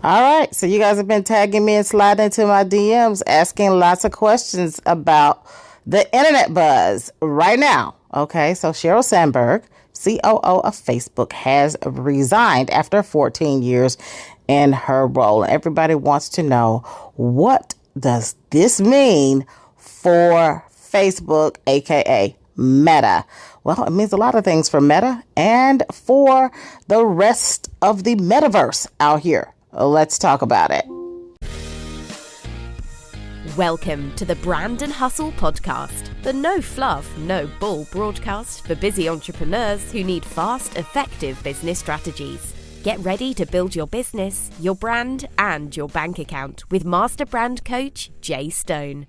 All right. So you guys have been tagging me and sliding into my DMs, asking lots of questions about the internet buzz right now. Okay. So Sheryl Sandberg, COO of Facebook, has resigned after 14 years in her role. And everybody wants to know, what does this mean for Facebook, aka Meta? Well, it means a lot of things for Meta and for the rest of the metaverse out here. Let's talk about it. Welcome to the Brand and Hustle podcast, the no fluff, no bull broadcast for busy entrepreneurs who need fast, effective business strategies. Get ready to build your business, your brand, and your bank account with Master Brand Coach Jay Stone.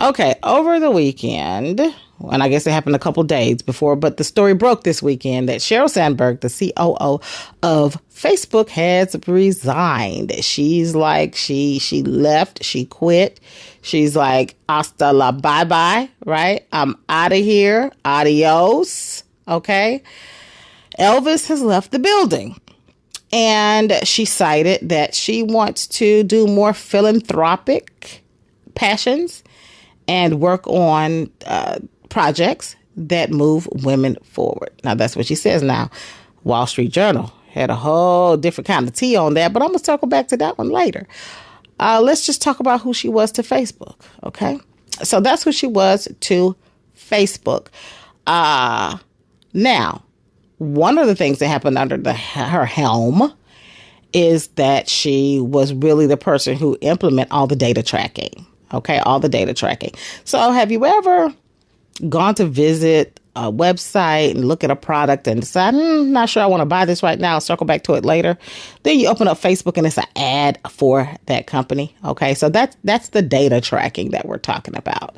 Okay, over the weekend, and I guess it happened a couple days before, but the story broke this weekend that Sheryl Sandberg, the COO of Facebook, has resigned. She's like, she left, she quit. She's like, hasta la bye-bye, right? I'm out of here. Adios. Okay. Elvis has left the building. And she cited that she wants to do more philanthropic passions and work on projects that move women forward. Now, that's what she says now. Wall Street Journal had a whole different kind of tea on that, but I'm going to circle back to that one later. Let's just talk about who she was to Facebook, okay? So that's who she was to Facebook. Now, one of the things that happened under her helm is that she was really the person who implemented all the data tracking. Okay, all the data tracking. So have you ever gone to visit a website and look at a product and decide, not sure I want to buy this right now, I'll circle back to it later. Then you open up Facebook and it's an ad for that company. Okay, so that's the data tracking that we're talking about.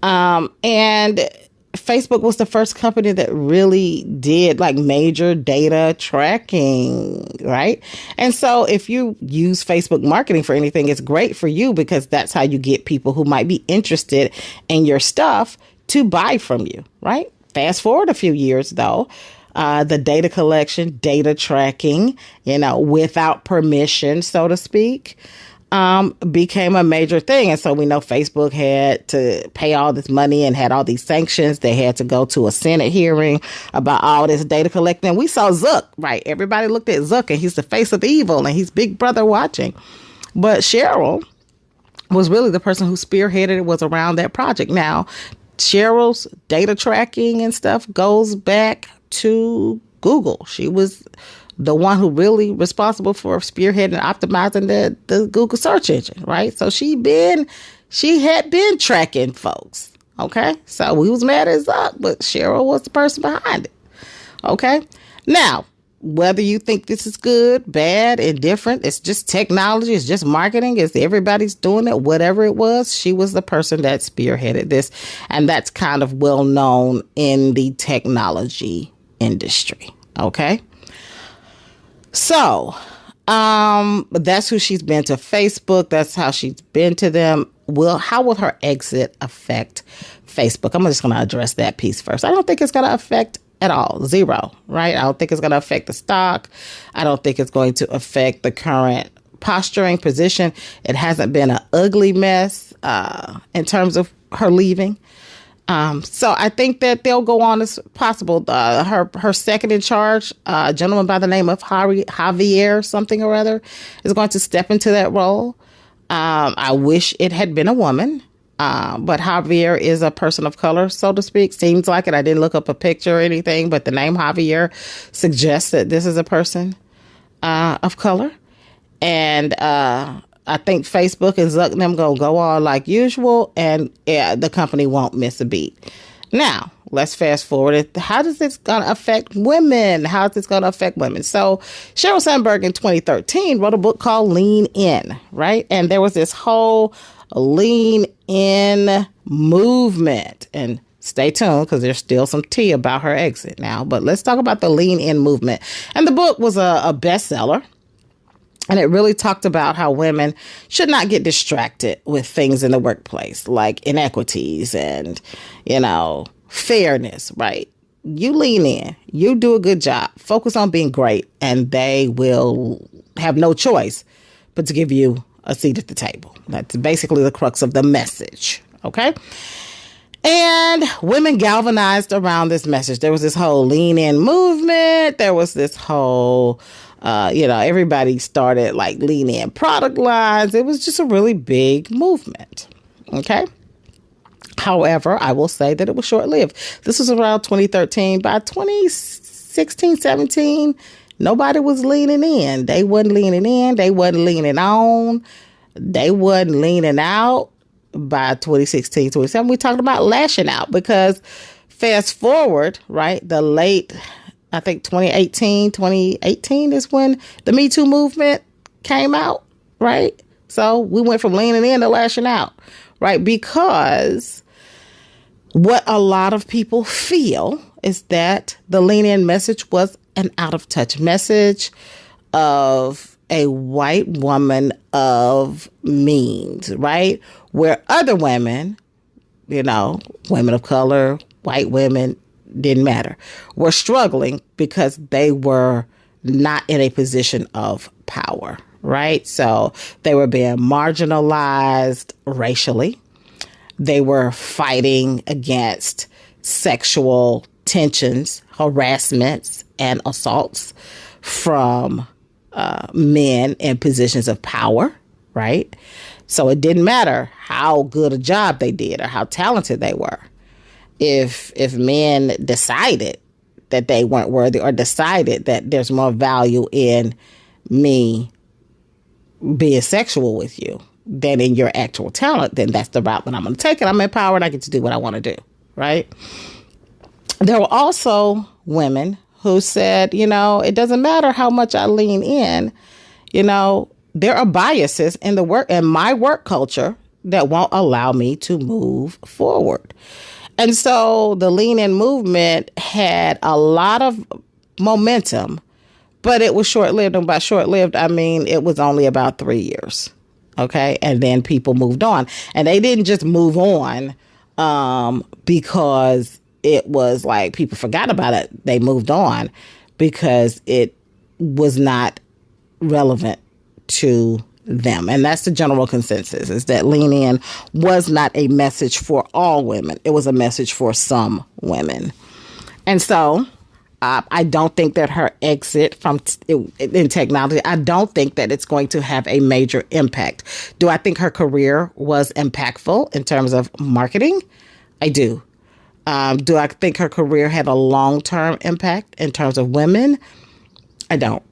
And Facebook was the first company that really did like major data tracking, right? And so if you use Facebook marketing for anything, it's great for you because that's how you get people who might be interested in your stuff to buy from you, right? Fast forward a few years though, the data collection, data tracking, without permission, so to speak, became a major thing. And so we know Facebook had to pay all this money and had all these sanctions. They had to go to a Senate hearing about all this data collecting. We saw Zuck, right? Everybody looked at Zuck and he's the face of evil and he's Big Brother watching. But Sheryl was really the person who spearheaded it, was around that project. Now, Sheryl's data tracking and stuff goes back to Google. She was the one who really responsible for spearheading and optimizing the Google search engine, right? So she had been tracking folks, okay? So we was mad at Zuck, but Sheryl was the person behind it, okay? Now, whether you think this is good, bad, indifferent, it's just technology, it's just marketing, it's everybody's doing it, whatever it was, she was the person that spearheaded this. And that's kind of well known in the technology industry, okay? So, that's who she's been to Facebook. That's how she's been to them. How will her exit affect Facebook? I'm just going to address that piece first. I don't think it's going to affect at all. Zero, right? I don't think it's going to affect the stock. I don't think it's going to affect the current posturing position. It hasn't been an ugly mess, in terms of her leaving. So I think that they'll go on as possible. Her second in charge, a gentleman by the name of Javier something or other, is going to step into that role. I wish it had been a woman, but Javier is a person of color, so to speak. Seems like it. I didn't look up a picture or anything, but the name Javier suggests that this is a person of color. And I think Facebook and Zuck and them going to go on like usual, and the company won't miss a beat. Now, let's fast forward. How is this going to affect women? How is this going to affect women? So Sheryl Sandberg in 2013 wrote a book called Lean In, right? And there was this whole lean in movement. And stay tuned because there's still some tea about her exit now. But let's talk about the lean in movement. And the book was a bestseller. And it really talked about how women should not get distracted with things in the workplace, like inequities and, fairness, right? you lean in, you do a good job, focus on being great, and they will have no choice but to give you a seat at the table. That's basically the crux of the message. Okay. And women galvanized around this message. There was this whole lean in movement. There was this whole, everybody started like lean in product lines. It was just a really big movement. Okay. However, I will say that it was short lived. This was around 2013. By 2016, 17, nobody was leaning in. They wasn't leaning in. They wasn't leaning on. They wasn't leaning out. By 2016, 2017, we talked about lashing out, because fast forward, right, the late, I think 2018 is when the Me Too movement came out, right? So we went from leaning in to lashing out, right? Because what a lot of people feel is that the lean in message was an out of touch message of a white woman of means, right? Where other women, women of color, white women, didn't matter, were struggling because they were not in a position of power, right? So they were being marginalized racially. They were fighting against sexual tensions, harassments, and assaults from men in positions of power, right? So it didn't matter how good a job they did or how talented they were. If men decided that they weren't worthy, or decided that there's more value in me being sexual with you than in your actual talent, then that's the route that I'm going to take, and I'm empowered. I get to do what I want to do, right? There were also women who said, it doesn't matter how much I lean in, there are biases in my work culture that won't allow me to move forward. And so the lean in movement had a lot of momentum, but it was short-lived. And by short-lived, I mean, it was only about 3 years. Okay. And then people moved on, and they didn't just move on because it was like people forgot about it. They moved on because it was not relevant to them. And that's the general consensus, is that lean in was not a message for all women. It was a message for some women. And so I don't think that her exit from in technology, I don't think that it's going to have a major impact. Do I think her career was impactful in terms of marketing? I do. Do I think her career had a long-term impact in terms of women? I don't.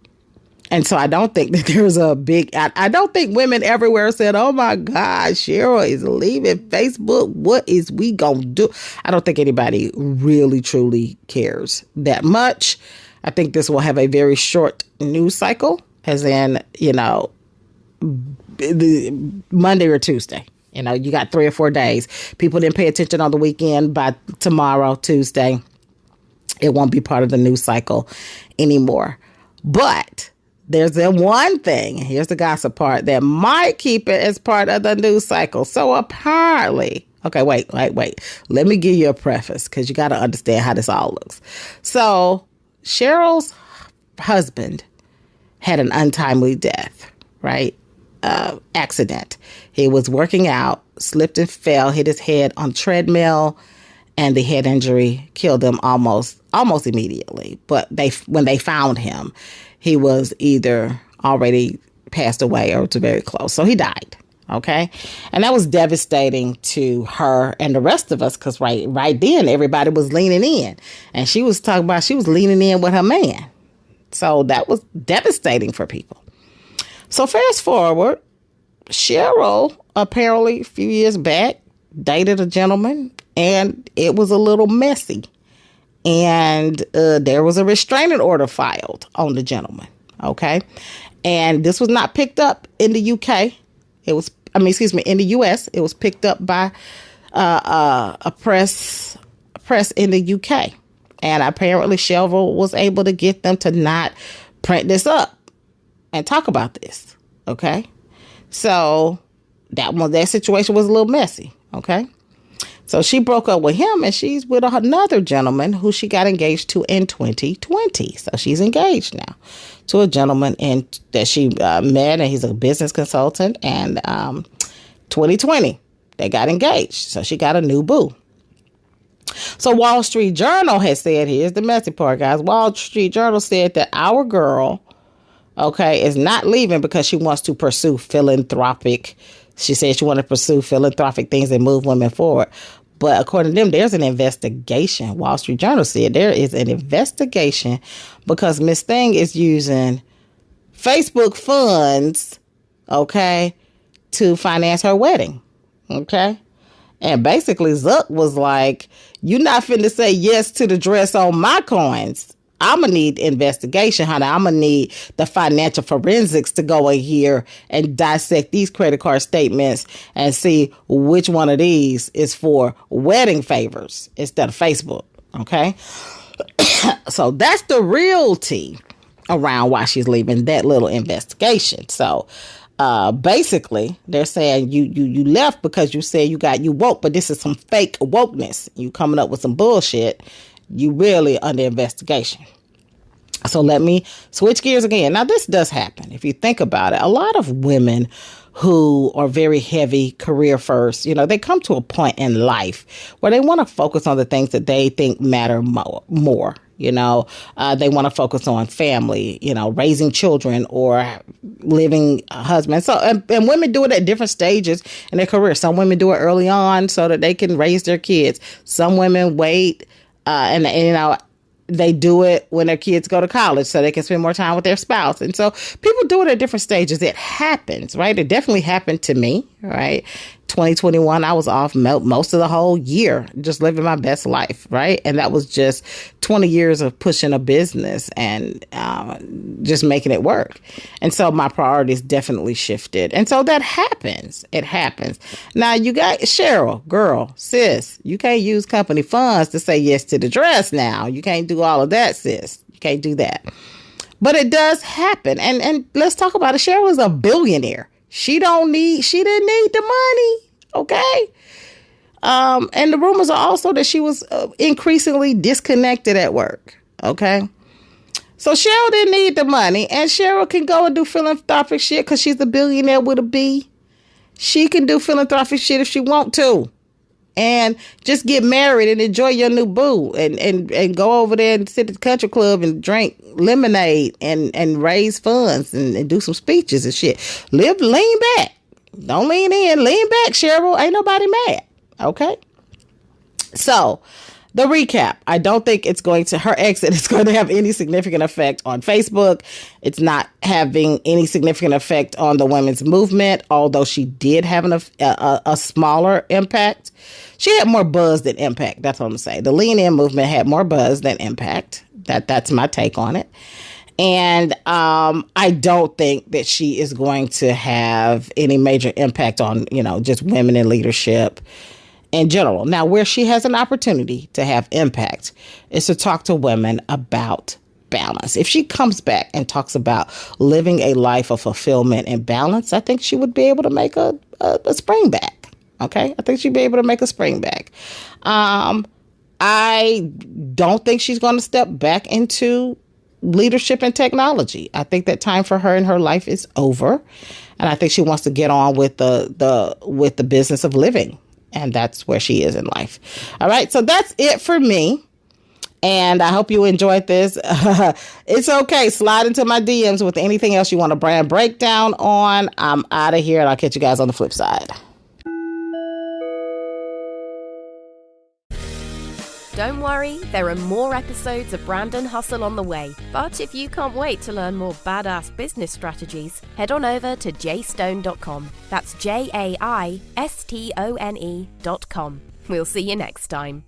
And so I don't think that there's a big, I don't think women everywhere said, oh my God, Sheryl is leaving Facebook. What is we going to do? I don't think anybody really, truly cares that much. I think this will have a very short news cycle, as in, the Monday or Tuesday. You got 3 or 4 days. People didn't pay attention on the weekend. By tomorrow, Tuesday, it won't be part of the news cycle anymore. But there's the one thing, here's the gossip part, that might keep it as part of the news cycle. So apparently, okay, wait. Let me give you a preface, because you got to understand how this all looks. So Sheryl's husband had an untimely death, right? Accident. He was working out, slipped and fell, hit his head on treadmill, and the head injury killed him almost immediately. But when they found him, he was either already passed away or to very close. So he died. Okay. And that was devastating to her and the rest of us, because right then everybody was leaning in, and she was talking about she was leaning in with her man. So that was devastating for people. So fast forward, Sheryl apparently a few years back dated a gentleman, and it was a little messy. And there was a restraining order filed on the gentleman. Okay. And this was not picked up in the UK. In the US. It was picked up by a press in the UK. And apparently Sheryl was able to get them to not print this up and talk about this. Okay. So that situation was a little messy. Okay. So she broke up with him, and she's with another gentleman who she got engaged to in 2020. So she's engaged now to a gentleman that she met, and he's a business consultant. And 2020, they got engaged. So she got a new boo. So Wall Street Journal has said, here's the messy part, guys. Wall Street Journal said that our girl, okay, is not leaving because she wants to pursue philanthropic. She said she wanted to pursue philanthropic things and move women forward. But according to them, there's an investigation. Wall Street Journal said there is an investigation because Miss Thing is using Facebook funds, okay, to finance her wedding, okay? And basically, Zuck was like, you're not finna say yes to the dress on my coins. I'm going to need investigation, honey. I'm going to need the financial forensics to go in here and dissect these credit card statements and see which one of these is for wedding favors instead of Facebook. Okay. So that's the real tea around why she's leaving, that little investigation. So basically, they're saying you left because you said you woke, but this is some fake wokeness. You coming up with some bullshit. You really under investigation. So let me switch gears again. Now, this does happen. If you think about it, a lot of women who are very heavy career first, they come to a point in life where they want to focus on the things that they think matter more. They want to focus on family, raising children or living a husband. So, and women do it at different stages in their career. Some women do it early on so that they can raise their kids. Some women wait, and they do it when their kids go to college so they can spend more time with their spouse. And so people do it at different stages. It happens, right? It definitely happened to me, right? 2021, I was off most of the whole year, just living my best life, right? And that was just 20 years of pushing a business and just making it work. And so my priorities definitely shifted. And so that happens. It happens. Now, you got Sheryl, girl, sis, you can't use company funds to say yes to the dress now. You can't do all of that, sis. You can't do that. But it does happen. And let's talk about it. Sheryl is a billionaire. She didn't need the money, okay? And the rumors are also that she was increasingly disconnected at work, okay? So Sheryl didn't need the money, and Sheryl can go and do philanthropic shit because she's a billionaire with a B. She can do philanthropic shit if she want to. And just get married and enjoy your new boo and go over there and sit at the country club and drink lemonade and raise funds and do some speeches and shit. Lean back. Don't lean in. Lean back, Sheryl. Ain't nobody mad. Okay? So, the recap. I don't think her exit is going to have any significant effect on Facebook. It's not having any significant effect on the women's movement, although she did have a smaller impact. She had more buzz than impact. That's what I'm saying. The Lean In movement had more buzz than impact. That's my take on it. And I don't think that she is going to have any major impact on, just women in leadership in general. Now, where she has an opportunity to have impact is to talk to women about balance. If she comes back and talks about living a life of fulfillment and balance, I think she would be able to make a spring back. Okay, I think she'd be able to make a spring back. I don't think she's going to step back into leadership and technology. I think that time for her in her life is over, and I think she wants to get on with the business of living, and that's where she is in life. All right, so that's it for me. And I hope you enjoyed this. It's okay. Slide into my DMs with anything else you want a brand breakdown on. I'm out of here, and I'll catch you guys on the flip side. Don't worry, there are more episodes of Brand and Hustle on the way. But if you can't wait to learn more badass business strategies, head on over to jaistone.com. That's JAISTONE.com. We'll see you next time.